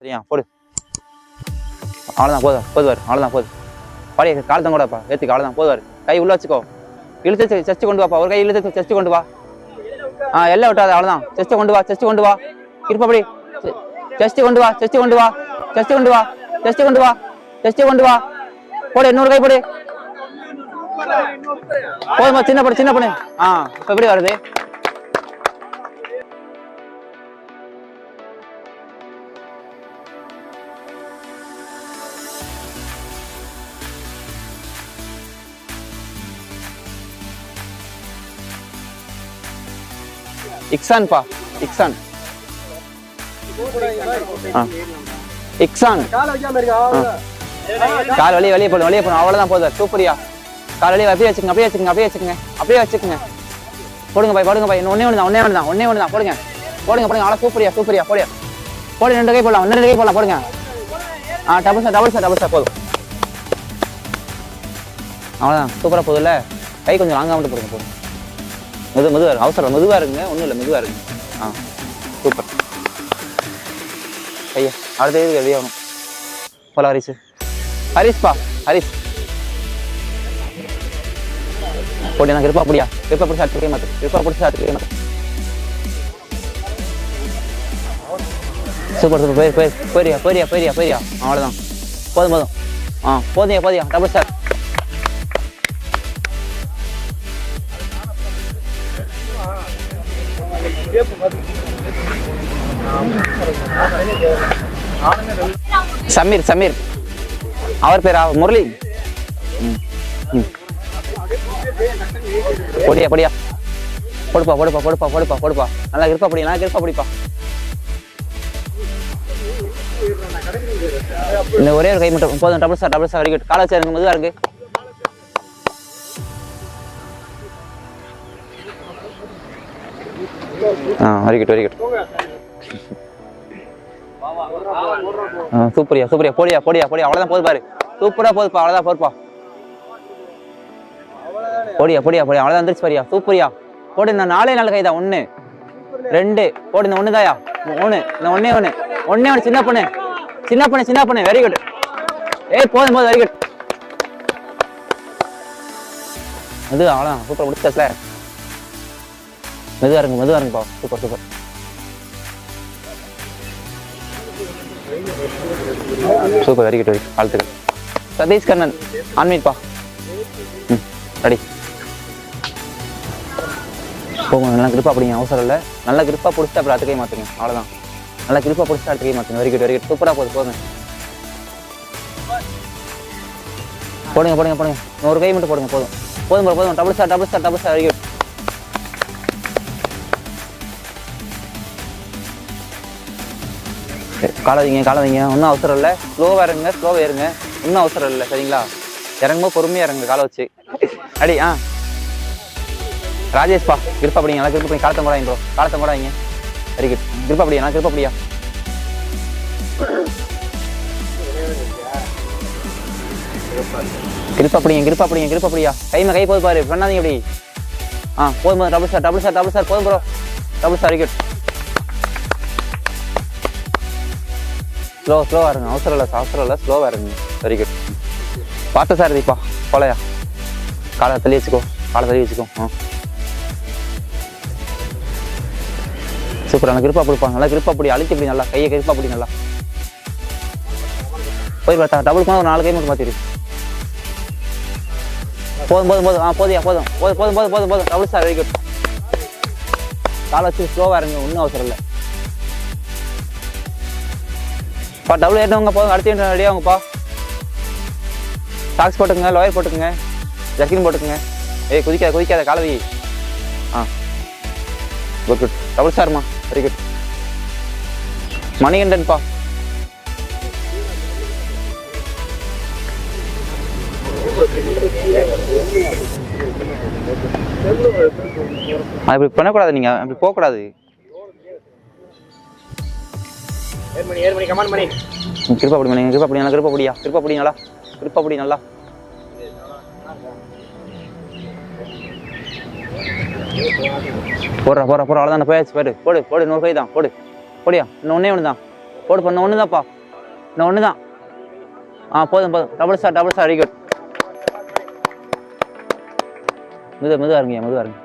சரியா போடு. அவ்வளோதான் போதுவார் அவ்வளோதான் போதும். பாடி காலத்தான் கூடப்பா ஏற்றுக்க அவ்வளோதான் போதுவார். கை உள்ள வச்சுக்கோ. இழுத்து செஸ்ட் கொண்டு வாப்பா. ஒரு கை இழுத்து செஸ்ட் கொண்டு வா. எல்லாம் விட்டாது அவ்வளோதான். செஸ்ட் கொண்டு வா இருப்பபடி. செஸ்ட் கொண்டு வா. போடு இன்னொரு கை போடு. போதுமா சின்ன பொண்ணு. இப்போ எப்படி வருது? இக்ஸான் கால் வெளியே போடும் அவ்வளவுதான் போதும். சூப்பரியா கால் வெளியே அப்படியே வச்சுக்கோங்க. போடுங்க பாய் ஒன்னே ஒண்ணுதான் போடுங்க அவ்வளோ சூப்பரியா போடியா போடு. 2 கை போடலாம் போடுங்க. டபுள் சார் போதும். அவ்வளோதான் சூப்பரா போதும்ல. கை கொஞ்சம் லாங்கா மட்டும் போடுங்க போதும். மெதுவா அவசரம் மெதுவா இருக்குங்க. ஒன்றும் இல்லை மெதுவா இருக்குங்க. சூப்பர். ஐயா அடுத்த வெளியே ஆகணும் போல. ஹரிஸ்பா போட்டி நான் கிருப்பா பிடிச்சி சாப்பிட்டு மாட்டேன். சூப்பர் போயிரியா அவ்வளோதான் போதும். போதியா டபுள் சார். சமீர் அவர் பேரா முரளி. போடியா போடுப்பா. நல்லா கிருப்பா பிடிப்பா. இந்த ஒரே ஒரு கை மட்டும் போதும். Double sir very good. காலை வச்சு இருக்கு மெதுவா இருக்கு. Very good. சூப்பரியா போடியா அவ்வளவுதான் போது பாரு. சூப்பரா போதுப்பா அவ்வளவுதான் போதுப்பா. போடியா அவ்வளவுதான் வந்துருச்சு பாரியா. சூப்பரியா போடு. இந்த 4 கைதான். 1 2 போடு. இந்த 1 தாயா 3. இந்த ஒன்னே சின்ன பொண்ணு. Very good. போதும் வெரி குட். அது அவ்வளவுதான் சூப்பர் முடிச்சாச்சுல. மெதுவா இருங்கப்பா. சூப்பர். Very good. வாழ்த்துக்கள். சதீஷ் கண்ணன் ஆன்மீட்பா. ரெடி போங்க. நல்லா கிருப்பா அப்படிங்க அவசரம் இல்லை. நல்லா கிருப்பா பிடிச்சிட்டு அப்புறம் அடுத்த கை மாற்றுங்க. அவ்வளோதான். நல்லா கிருப்பா பிடிச்சிட்டு அடுத்த கை மாற்றுங்க. Very good. சூப்பராக போகுங்க. போடுங்க. ஒரு கை மட்டும் போடுங்க. போதும். Double sir. Very good. காலை வைங்க. ஒன்றும் அவசரம் இல்லை. ஸ்லோவாக ஏறுங்க. ஒன்றும் அவசரம் இல்லை சரிங்களா. இறங்கும்போது பொறுமையாக இறங்க காலை வச்சு. அடி ராஜேஷ்பா கிருப்பா அப்படிங்க. நல்லா கிருப்பா காலத்தை போடாங்க. Very good. கிருப்பா அப்படியா கிருப்பா அப்படியா. கை போது பாரு பண்ணாதீங்க அப்படி. போதும். டபுள் சார் போதும் bro. Double sir. Very good. ஸ்லோவா இருங்க. அவசரம் இல்லை ஸ்லோவா இருங்க. Very good. பார்த்த சார் தீப்பா போலையா. காலை தள்ளி வச்சுக்கோ. சூப்பர். நல்லா கிருப்பா பிடிப்பாங்க. நல்லா கிருப்பா பிடி. அழுத்தி பிடி. நல்லா கையை கிருப்பா பிடி. நல்லா போய் பார்த்தா டபுள் ஒரு 4 கை மட்டும் மாத்திரு. போதும். Double sir. Very good. காலை வச்சு ஸ்லோவா இருங்க. ஒன்றும் அவசரம் இல்லை. டபுள் ஏறினவங்க போதும். அடுத்து ரெடியாகுங்கப்பா. சாக்ஸ் போட்டுக்குங்க. லோயர் போட்டுக்குங்க. ஜர்க்கின் போட்டுக்குங்க. குதிக்காத காலவி. குட். டபுள் சார்மா. Very good. மணிகண்டன்ப்பா. அப்படி பண்ணக்கூடாது. நீங்க அப்படி போகக்கூடாது. கிருப்பா அப்படி நல்லா. போடுறா அவ்வளோதான். போயாச்சு பாரு. போடு இன்னொரு கை தான். போடியா இன்னும் ஒன்னே ஒன்று தான். போடு பண்ண ஒன்று தான்ப்பா, இன்னும் ஒன்று தான். போதும் போதும். Double star double star, very good. மெதுவாக இருங்க, மெதுவாக இருங்க.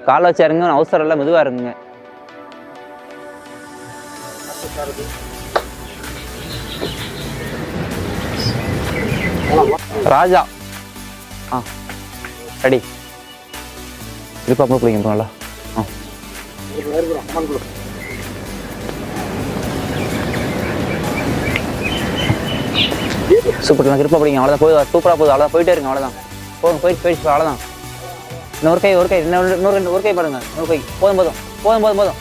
காலை வச்சு இறங்க, அவசரம் இல்லை, மெதுவாக இருங்க. ராஜா ரெடி. இருப்பா பிடிங்க நல்லா. சூப்பர், இருப்பா பிடிங்க. அவ்வளோதான், போய் சூப்பராக போகுது. அவ்வளோதான், போயிட்டே இருங்க. அவ்வளோதான், போதும், போயிட்டு அவ்வளோதான். இன்னொரு கை ஒரு கை பாருங்க. இன்னொரு கை போதும் போதும் போதும் போதும் போதும்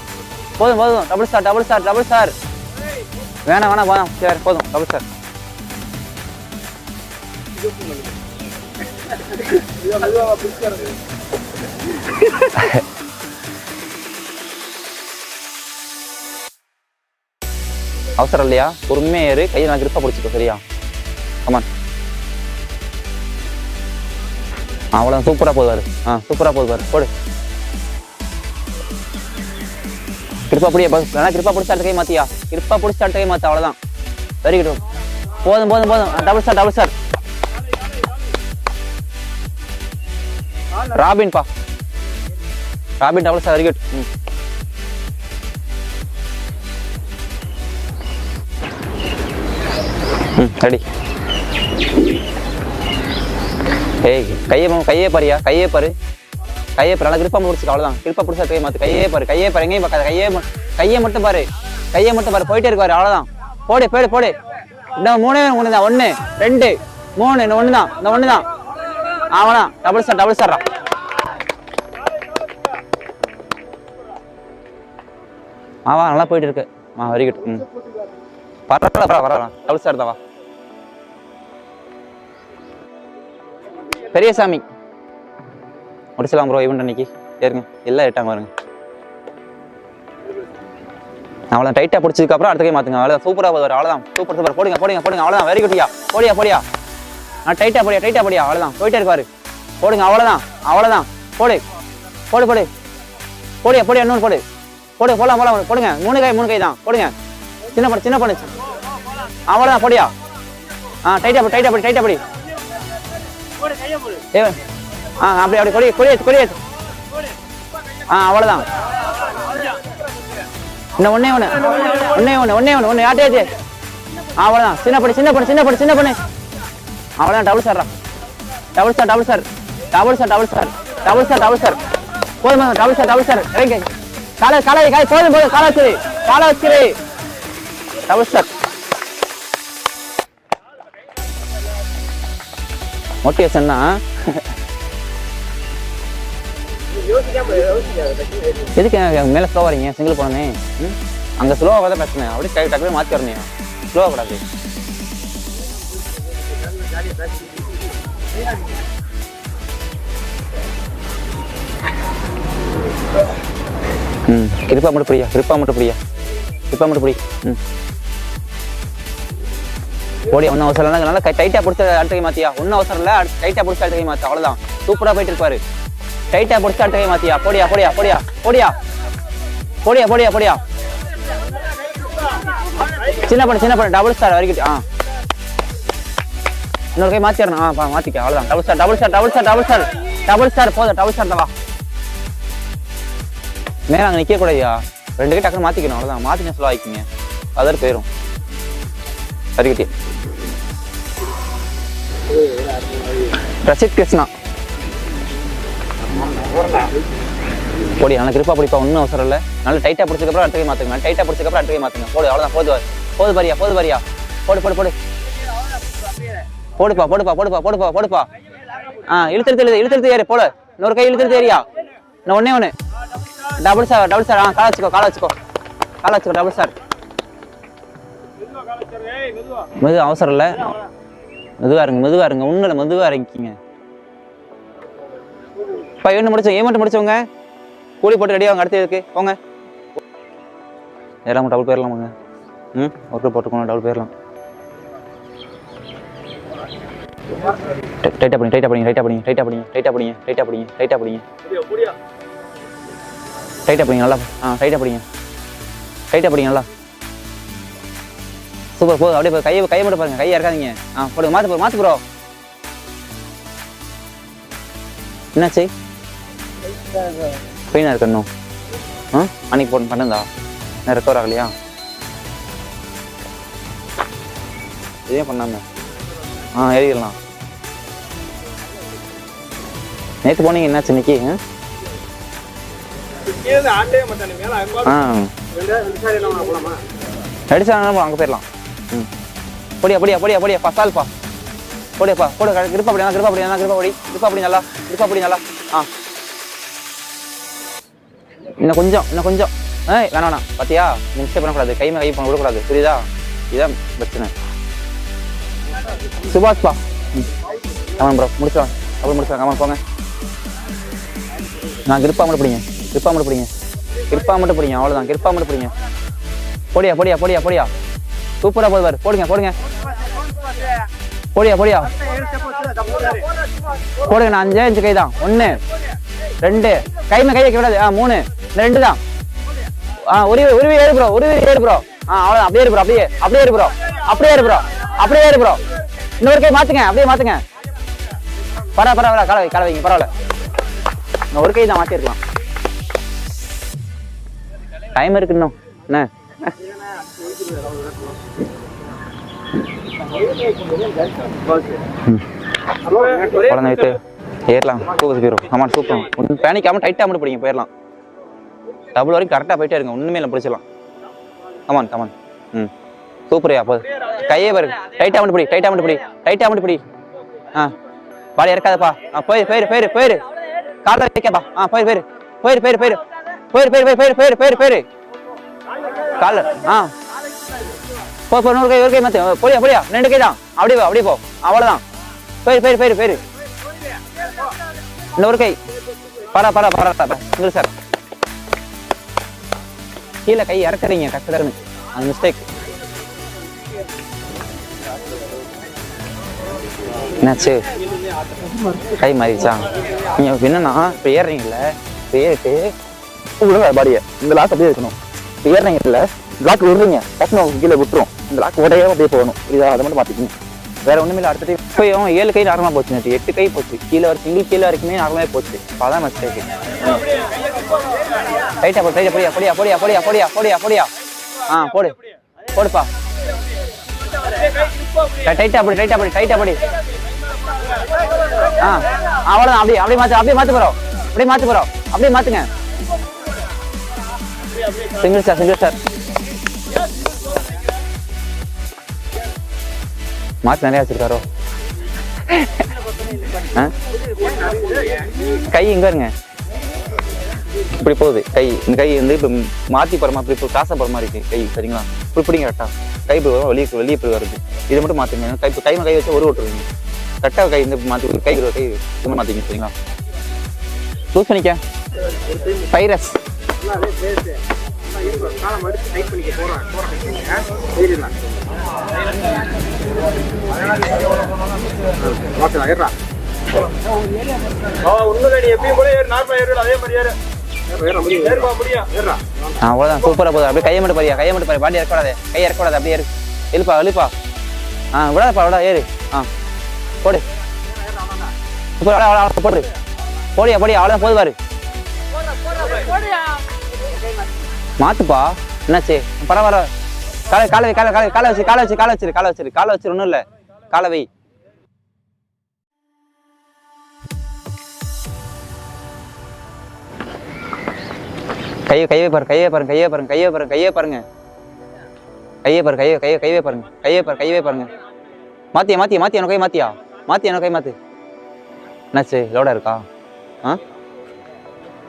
போதும் போதும். Double star double star double star. வேணாம் வேணாம் வேணாம், சரி போதும். Double star. அவசரம் இல்லையா, பொறுமையா ஏறு. கையை நான் கிரிப்பா பிடிச்சிக்கோ, சரியா? கமான். அவ்வளோ சூப்பராக போதுவாரு. சூப்பராக போதுவாரு. போடு. கிருப்பா பிடியா, கிருப்பா பிடிச்ச அடுத்த கை மாத்தியா, கிருப்பா பிடிச்ச அடுத்த கை மாத்தா. அவ்வளோதான், வெரி குட். போதும் போதும் போதும். Double star double star. ராபின்பா, Robin double star, very good. Ready. ஏய் கையே பாரியா, கையே பாரு. நல்லா கிரிப்பா முடிச்சுக்க. அவ்வளோதான், கிரிப்பா பிடிச்சா கையை மாத்து. கையே பாரு எங்கேயும் பார்க்காத. கையை மட்டும் பாரு, போயிட்டே இருக்காரு. அவ்வளோதான், போடு போடு போடு. இன்னும் 3 ஒன்று தான். 1 2 3 இன்னும் ஒன்று தான். இந்த ஒன்று தான். அவ்வளோதான், டபுள் ஸ்டார். நல்லா போயிட்டு இருக்கு. Very good. பரவாயில்ல, டபுள் ஸ்டார் தான். வா பெரியசாமி, முடிச்சலாம் ப்ரோ. ஈவெண்ட் அன்னைக்கு ஏறுங்க, எல்லாம் எட்டாங்க பாருங்க. அவ்வளோ டைட்டாக பிடிச்சதுக்கப்புறம் அடுத்த கை மாற்றுங்க. அவ்வளோ சூப்பராக போதும். அவ்வளோதான், சூப்பர். போடுங்க. அவ்வளோதான், வெரி குட்டியா. போடியா. டைட்டாக போடியா. அவ்வளோதான், போயிட்டே இருக்காரு. போடுங்க. அவ்வளோதான். போடு. போடியா. இன்னொன்று போடு. போடலாம். போடுங்க. 3 கை தான். போடுங்க. சின்ன பண்ணு. அவ்வளோதான், போடியா. டைட்டாக படி. அப்படி கொடி. அவ்வளோதான். இன்னும் ஒன்னே யார்ட்டே. அவ்வளோதான், சின்ன பண்ணு. அவ்வளோதான், டபுள் ஸ்டார். போதும், டபுள் ஸ்டார். காலை போதும். காலை வச்சிரு. Double star. மோட்டிவேஷன்னா எதுக்கு மேலே ஸ்லோ வரீங்க? சிங்கிள் போனே அங்கே ஸ்லோவாக தான் பிரச்சனை. அப்படியே டக்குனு மாற்றி வரணும். ஸ்லோவாக கூடாது. கிருப்பா மட்டும் புரியா. ஓடி. ஒன்றும் அவசரம் இல்லை. நல்லா டைட்டாக பிடிச்ச அடுத்த கை மாத்தியா. ஒன்றும் அவசரம் இல்லை, டைட்டாக பிடிச்ச அடுத்த கை மாத்தா. அவ்வளோதான், சூப்பராக போயிட்டு இருப்பாரு. டைட்டாக பிடிச்ச அடுத்த கை மாத்தியா. போடியா. சின்ன பண்ணு. Double star, very good. இன்னொரு கை மாத்திடணும். மாத்திக்க. அவ்வளோதான், டபுள் ஸ்டார். போதும், டபுள் ஸ்டார் தான். வா நேரம் அங்கே நிற்க கூடாதியா. 2 கை டக்குனு மாற்றிக்கணும். அவ்வளோதான், மாற்றிக்க ஸ்லோ ஆகிக்கிங்க. அதர் போயிடும். Very good. ரசித் கிருஷ்ணா, போடி. நல்லா கிரிப்பா பிடிப்பா. ஒன்றும் அவசரம் இல்லை. நல்லா டைட்டாக பிடிச்சதுக்கப்புறம் அடுத்த கை மாற்றுங்க. போடு. அவ்வளோதான், போது பாரியா. போடுப்பா. இழுத்து ஏறு. போடு. இன்னொரு கை இழுத்து ஏரியா. இன்னும் ஒன்று. Double star. காலை வச்சுக்கோ. Double star. அவசரம் இல்லை, மெதுவா இருங்க. ஒன்றும் இல்லை, மெதுவாக இறங்கிக்கிங்க. ஏமெண்ட் முடிச்சவங்க கூலி போட்டு ரெடியாங்க. அடுத்து இருக்கு போங்க. எல்லாம் டபுள் போயிடலாம் வாங்க. ஒர்க்கு போட்டுக்கோங்க. டபுள் போயிடலாம். டைட்டாக பண்ணி. டைட்டாக பிடிங்க. நல்லா. டைட்டாக பிடிங்க நல்லா. சூப்பர் போதும். அப்படியே கையை மட்டும் பாருங்க, கையை இறக்காதீங்க. போடுங்க, மாத்து ப்ரோ. என்னாச்சு? பெயினா இருக்கு இன்னும். அன்னைக்கு போட்டு பண்ணதா நான் ரெக்கவர் ஆகலையா? இதே பண்ணாம எழுதிடலாம். நேற்று போனீங்க, என்னாச்சு இன்னைக்கு? அடிச்சாங்க, அங்கே போயிடலாம். பொடியா பசால்ப்பா, போடியாப்பா, போடு. கிருப்பா அப்படி நல்லா. இன்னும் கொஞ்சம். வேணாம் பாத்தியா, மிஸ்டேக் பண்ணக்கூடாது. கை பண்ண விடக்கூடாது, புரியுதா? இதுதான் பிரச்சனை. சுபாஷ்பா, கமான் ப்ரோ, முடிச்சிடலாம். கமான் போங்க. நான் கிருப்பா மட்டும் பிடிங்க. அவ்வளோதான், கிருப்பா மட்டும் பிடிங்க. பொடியா. சூப்பரா போடுவார். போடுங்க. பொடியா. போடுங்க. நான் 5 கை தான். 1 2 கையை வைக்க விடாது. 3 2 தான். உருவி ஏறு ப்ரோ. அவ்வளோதான். அப்படியே ஏறு ப்ரோ. இன்னொரு கை மாத்துங்க, அப்படியே மாத்துங்க. பரவாயில்ல, காலை வைங்க, பரவாயில்ல. ஒரு கை தான் மாத்திருக்கலாம். டைம் இருக்கு இன்னும். என்ன குழந்தை ஏறலாம். சூப்பர். பேனிக்காம டைட்டா மட்டும் பிடிங்க, போயிடலாம். டபுள் வரைக்கும் கரெக்டா போயிட்டே இருங்க. ஒண்ணுமே இல்லை, பிடிச்சிடலாம். கமான். சூப்பரியா போது. கையே பாரு, டைட்டா மட்டும் பிடி. பாடி இறக்காதப்பா. போயிரு. கால வைக்கப்பா. போயிரு. கால ஒரு கை மாத்து. போடியா 2 கை தான். அப்படியே போ. அவ்வளவுதான். போயிரு. இன்னொரு கை. பரா சார். கீழே கை இறக்குறீங்க, கஷ்டன்னு அது மிஸ்டேக். என்னாச்சு? கை மாறிடுச்சா? நீங்க என்னன்னா இப்ப ஏறுறீங்கல்ல, ஏறிட்டு பாடிய இந்த லாக் அப்படியே இருக்கணும். ஏறுறீங்கல்ல, லாக் விடுறீங்க, டக்குனு கீழே விட்டுரும். இந்த லாக் உடையே அப்படியே போகணும். இதை அதை மட்டும் மாத்திக்கணும். வேற ஒண்ணுமே இல்லை. அடுத்த இப்பயும் 7 கை நார்மலா போச்சு. 8 கை போச்சு. சிங்கிள் கீழே வரைக்குமே நார்மலாக போச்சு. அதான் மிஸ்டேக். டைட்டா பொடியா. போடுப்பா. டைட்டா படி. அவ்வளவுதான். அப்படியே மாத்து ப்ரோ. அப்படியே மாத்துங்க. Single sir. மாத்து நிறைய வச்சிருக்காரோ. கை இங்க இருங்க. இப்படி போகுது கை. இந்த கை வந்து இப்ப மாத்தி போற மாதிரி, இப்போ காசை போற மாதிரி இருக்கு கை. சரிங்களா? இப்படி பிடிங்க கரெக்டா. கை வெளியே போய் வருது. இதை மட்டும் மாத்துங்க. கை வச்சு ஒரு ஓட்டுருவீங்க. கரெக்டா கை இந்த மாத்தி கை மாத்திங்க. சரிங்களா? சூஸ் பண்ணிக்க. பைரஸ் அவ்வளவுதான். சூப்பரா போகுது. அப்படியே கையை மட்டும் பாரு. பாண்டி இறக்கூடாது. கை இறக்கூடாது. அப்படியே எழுப்பா. விடாதப்பா. ஏறு. போடு. போடு. போடியா. அவ்வளவுதான். போதுவாரு. மாத்துப்பா. என்னாச்சு? பரவாயில்ல. காலை வச்சிரு. ஒண்ணும் இல்ல. காலை வை. கையை பாருங்க. மாத்தியா கை மாத்து. என்னாச்சு? லோடா இருக்கா?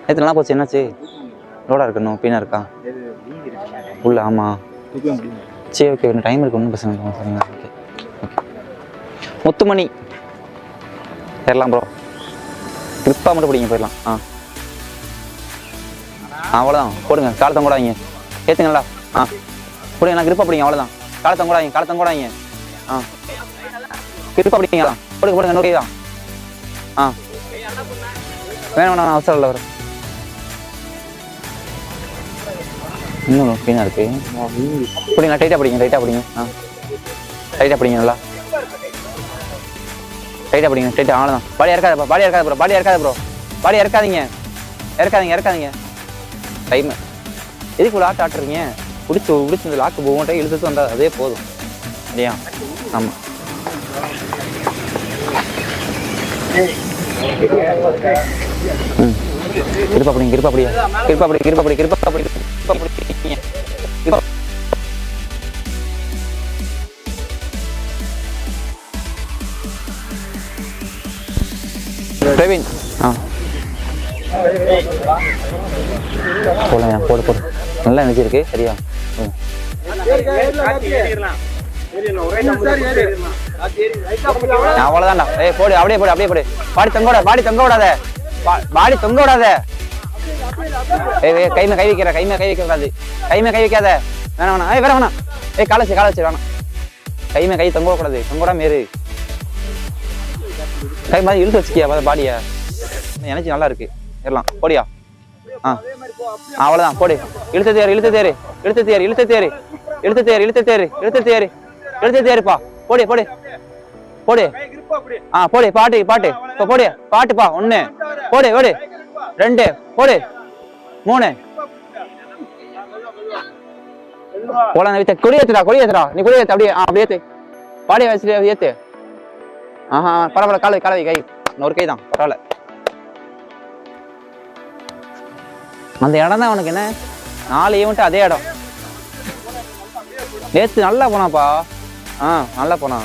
நேற்று நல்லா போச்சு. என்னாச்சு? லோடா இருக்கணும். பீனா இருக்கா உள்ள? ஆமா. சரி, ஓகே. டைம் இருக்கு, ஒன்றும் பிரச்சனை இல்லை. சரிங்களா? ஓகே. முத்துமணி ஏறலாம் ப்ரோ. கிரிப்பா மட்டும் பிடிங்க, போயிடலாம். அவ்வளோதான். போடுங்க. காலத்தம் கூடாதீங்க. ஏற்றுங்களா? போடுங்க. நான் கிரிப்பா பிடிங்க. அவ்வளோதான். காலத்தம் கூடாதீங்க. கிரிப்பா பிடிங்களா? போடுங்க. நோக்கி தான். வேணாம், அவசரம் இல்லை. வரும் இன்னும் பீனா இருக்கு. பிடிங்க. டைட்டாக பிடிங்க. டைட்டாக பிடிங்க நல்லா, டைட்டாக பிடிங்க, டைட்டாக அவ்வளோதான். பாடி இறக்காத ப்ரோ, பாடி இறக்காத ப்ரோ, பாடி இறக்காத ப்ரோ, பாடி இறக்காதீங்க, இறக்காதீங்க இறக்காதீங்க. டைமு எதுக்கு லாக் ஆட்டுறீங்க? பிடிச்சி இந்த லாக்கு போகட்டே இழுத்துட்டு வந்தால் அதே போதும் இல்லையா? ஆமாம். கிருப்பா பிடிங்க, கிருப்பா பிடிங்க, கிருப்பா பிடி, கிருப்பா பிடி, கிருப்பா பிடி, கிருப்பா பிடிங்க. பிரவீன் போடலாம், போடு போடு, நல்லா எனர்ஜி இருக்கு சரியா? அவ்வளவுதான்டா. போடு, அப்படியே போடு, அப்படியே போடு. பாடி தொங்க விடாத, பாடி தொங்க விடாத, பாடி தொங்க விடாத. கைமே கை வைக்கிற, கைமே கை வைக்க கூடாது, கைமே கை வைக்காத. வேணாம் வேணாம், வேற வேணாம். காலை வச்சு வேணாம். கைமே கை தொங்க விடக்கூடாது, தொங்க விடாம ஏறு. கை மாதிரி இழுத்து வச்சுக்கியா பாடிய, எனர்ஜி நல்லா இருக்கு. ஏறலாம் போடியா. அவ்வளவுதான் போடு. இழுத்து தேரு, இழுத்து தேரு, இழுத்து தேரு, இழுத்து தேரு, இழுத்து தேரு, இழுத்து தேரு, இழுத்து தேரு, இழுத்து தேருப்பா. போடு போடு போடு. போடு பாட்டு பாட்டு. இப்ப போடு பாட்டுப்பா. 1 போடு, போடு 2 போடு, 3 போலாம். கொடி ஏத்துடா, கொடி ஏத்துடா, நீ கொடி ஏத்து. அப்படியே அப்படியே ஏத்து, பாடிய வச்சுட்டு ஏத்து. பரவாயில்ல, காலை காலை கை ஒரு கை தான் பரவாயில்ல. அந்த இடம் தான் அவனுக்கு என்ன 4 ஈவெண்ட் அதே இடம். நேத்து நல்லா போனாப்பா. நல்லா போனா.